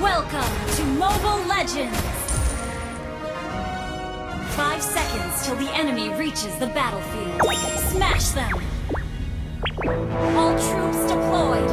Welcome to Mobile Legends! 5 seconds till the enemy reaches the battlefield. Smash them! All troops deployed!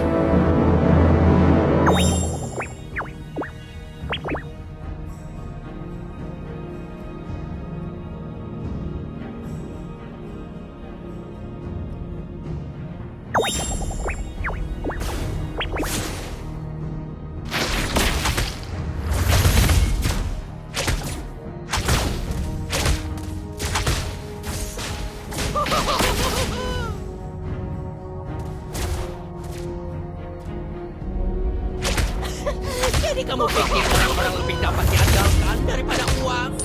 Jadi kamu pikir orang-orang lebih dapat diandalkan daripada uang?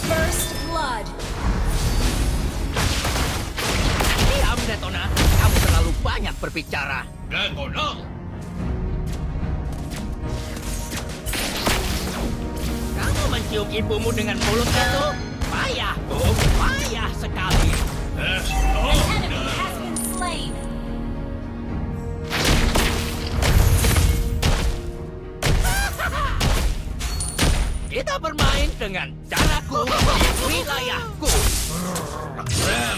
First blood! Diam, Detona. Kamu terlalu banyak berbicara. Detona! Kamu mencium ibumu dengan mulut itu? Payah, Bu. Payah sekali. An enemy has been slain! Kita bermain dengan caraku di wilayahku. Been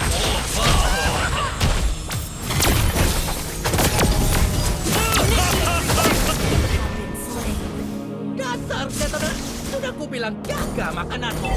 slain. Dasar, Detona. Sudah kubilang jaga makananmu.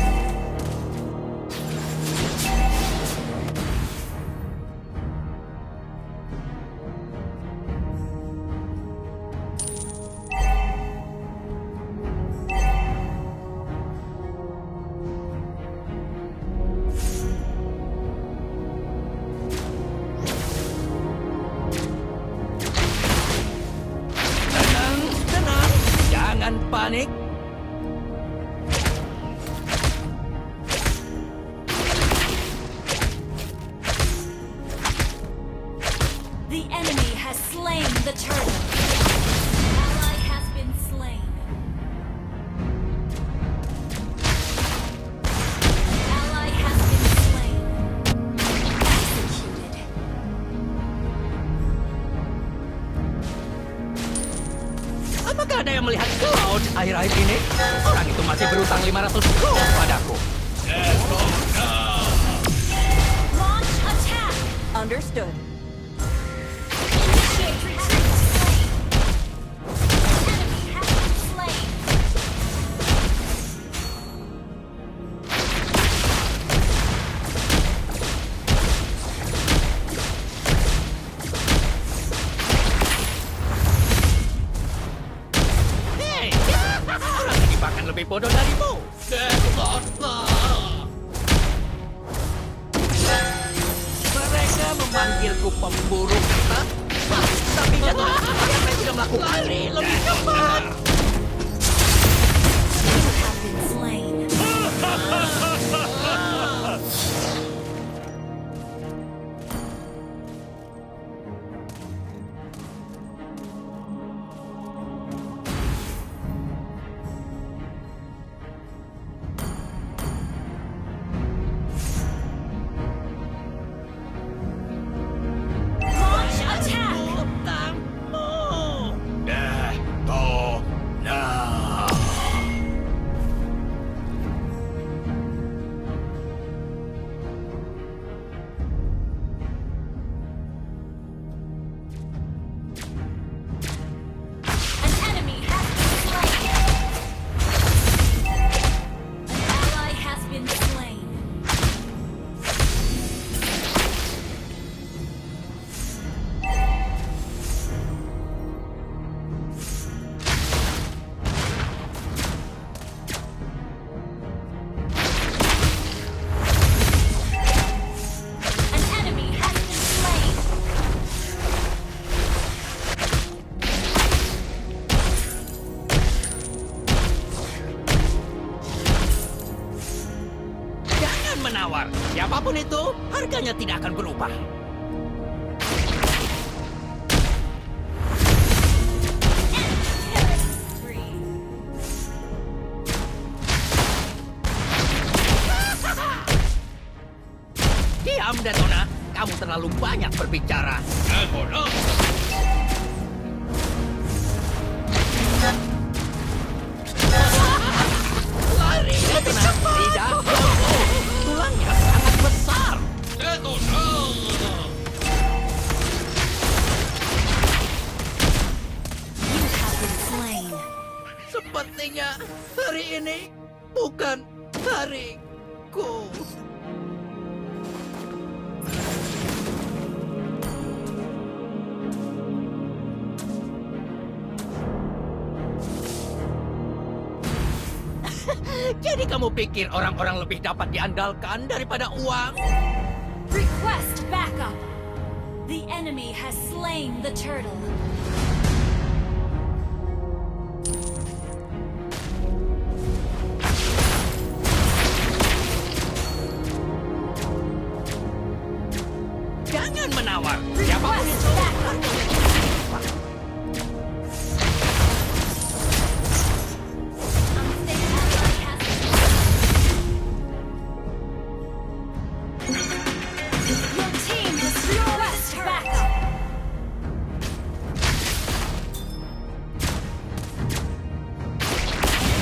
Tenang, tenang. Jangan panik. The enemy has slain the turtle. Ally has been slain. Ally has been slain. Executed. Apakah ada yang melihat Cloud akhir-akhir ini? Orang itu masih berutang 500 gold padaku. Launch attack. Understood. Initiate retreat. Slain. Enemy has been slain. Hei, orang ini bahkan lebih bodoh darimu. Mereka memanggilku pemburu kata, tapi Detona, siapa yang sudah melakukan ini lebih cepat? You have been slain. Launch attack. Utangmu. Detona! An enemy has been slain. An ally has been slain. An enemy has been slain. Jangan menawar. Siapapun itu, harganya tidak akan berubah. Killing spree. Detona. Kamu terlalu banyak berbicara. Detona! Lari, Detona. Tidak. Tulangnya sangat besar. Detona! You have been slain. Sepertinya hari ini bukan hariku. Jadi kamu pikir orang-orang lebih dapat diandalkan daripada uang? Request backup. The enemy has slain the turtle. Jangan menawar. Siapapun Request itu. backup. Unsafe ally has Your team has request backup.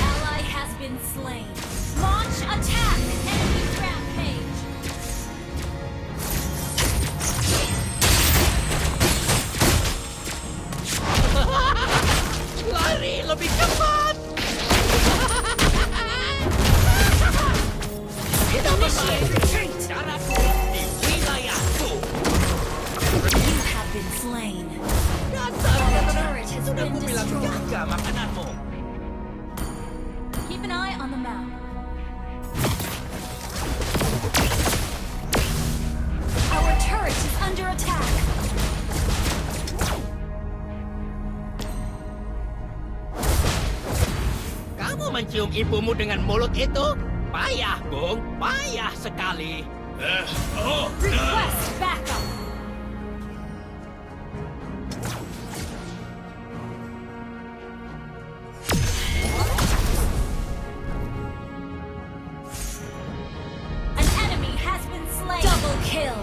Ally has been slain. Launch attack. Enemy rampage. Lari lebih cepat. Kita bermain Retreat. caraku di wilayahku. You have been slain. Dasar Our Detona. turret has Sudah been kubilang destroyed. jaga makananmu. Keep an eye on the map. Our turret is under attack. Kamu mencium ibumu dengan mulut itu? Payah, Bung. Payah sekali. Request backup. An enemy has been slain. Double kill.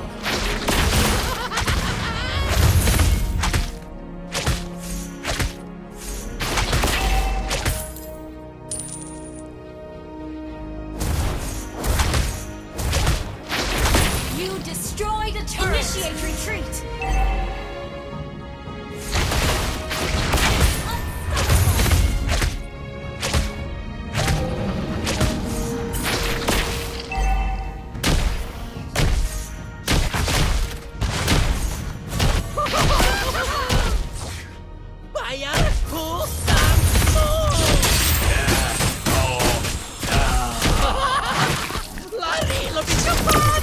You destroyed a turret. Initiate retreat. Bayar hutangmu. Lari lebih cepat.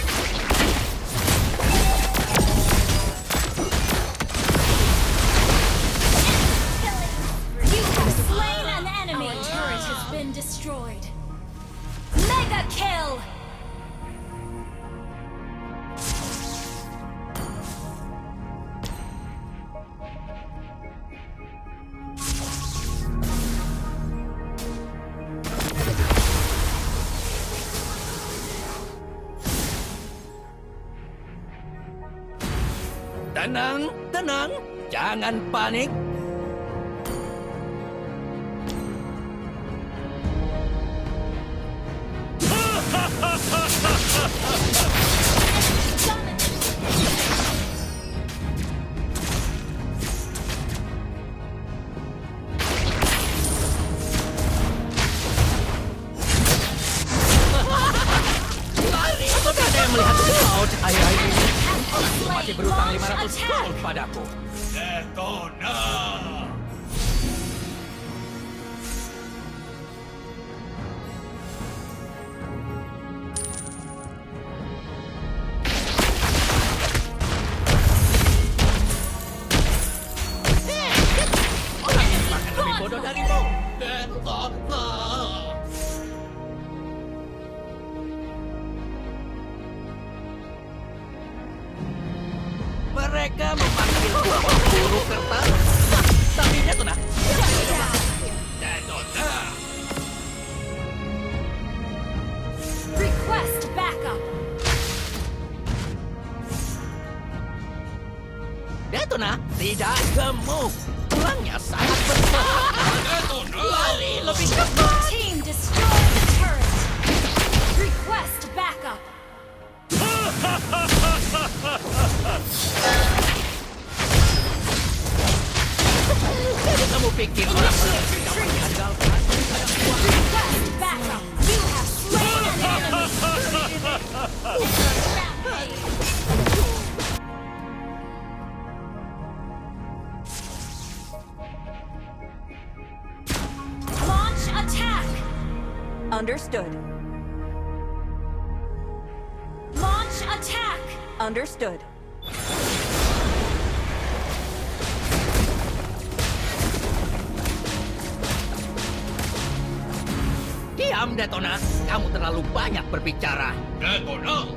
You have slain an enemy. Our turret has been destroyed. Mega kill. Tenang, tenang. Jangan panik. Lari. Apakah ada yang melihat laut air-air ini? Masih berutang 500 gold padaku. Detona! Orang yang makan lebih bodoh darimu. Detona! Mereka memanggilku pemburu kertas. Tapi Detona, Detona! Request backup. kamu. Tulangnya sangat besar. Detona! Lari lebih cepat. Team destroyed the turret. Request backup. Jadi kamu pikir orang Initiate kamu retreat. diandalkan? Ada uang. Request backup. You have slain an enemy. Rampage. Launch attack. Understood. Launch attack. Understood. Diam, Detona. Kamu terlalu banyak berbicara. Detona!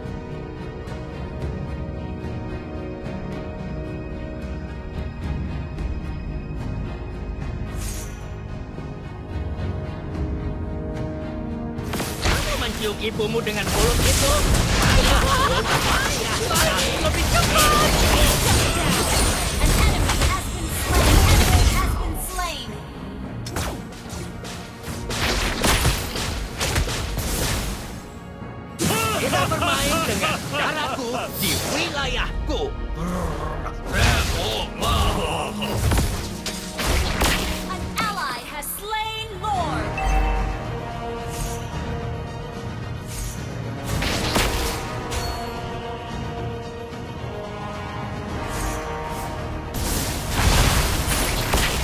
Kamu mencium ibumu dengan mulut itu. Ayah, ayah, lari lebih cepat. An enemy has been slain. Enemy has been slain. Kita bermain dengan caraku di wilayahku. Detona! An ally has slain Lord.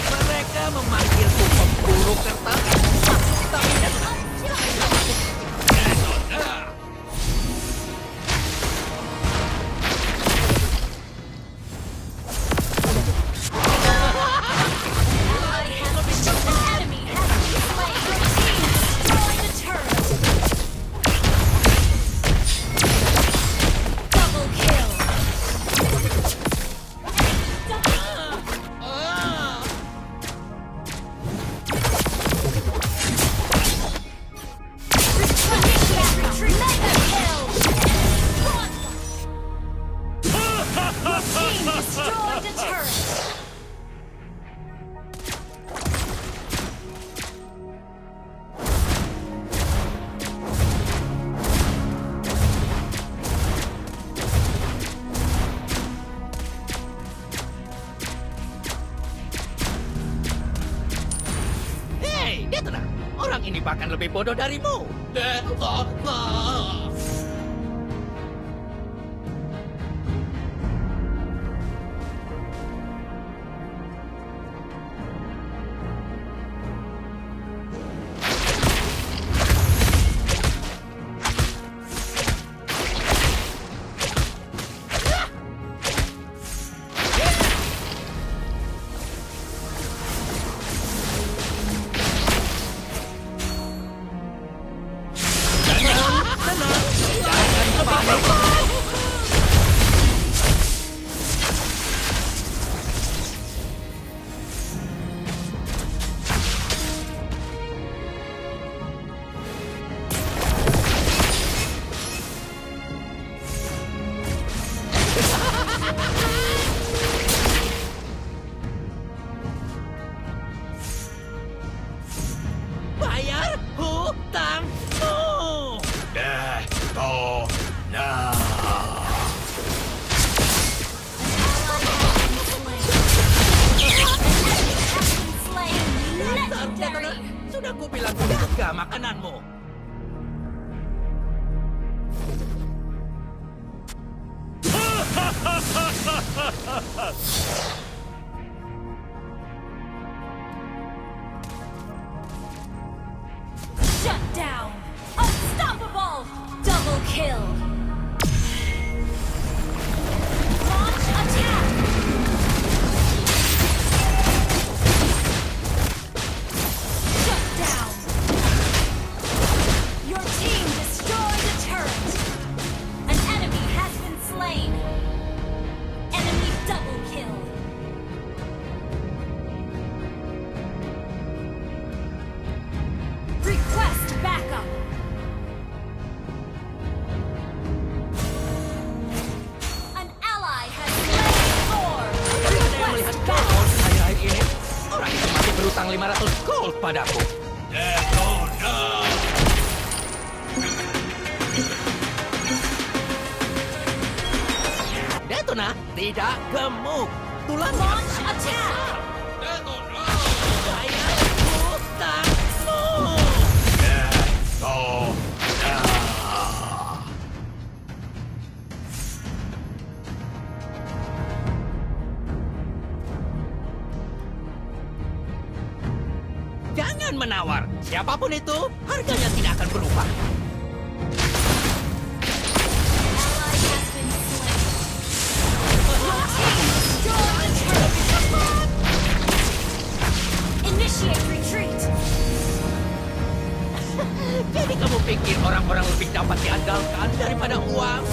Mereka memanggilku pemburu kertas. Tapi Detona, Detona! An enemy has been slain. Your team destroyed the turret. Double kill. Retreat. Mega kill. Your team destroyed a turret. hei, Detona. Orang ini bahkan lebih bodoh darimu. Detona! Bayar hutangmu. Detona! Detona, Legendary. sudah kubilang jaga makananmu. Shut down. Unstoppable. Double kill. Launch attack. Shut down. Your team destroyed a turret. An enemy has been slain. Enemy double kill. padaku. Detona! Detona tidak gemuk. Tulang Launch attack! Detona! saya hutanmu. Detona! Jangan menawar. Siapapun itu, harganya tidak akan berubah. Ally has been slain. Your team destroyed the turret. Initiate retreat. Jadi kamu pikir orang-orang lebih dapat diandalkan daripada uang?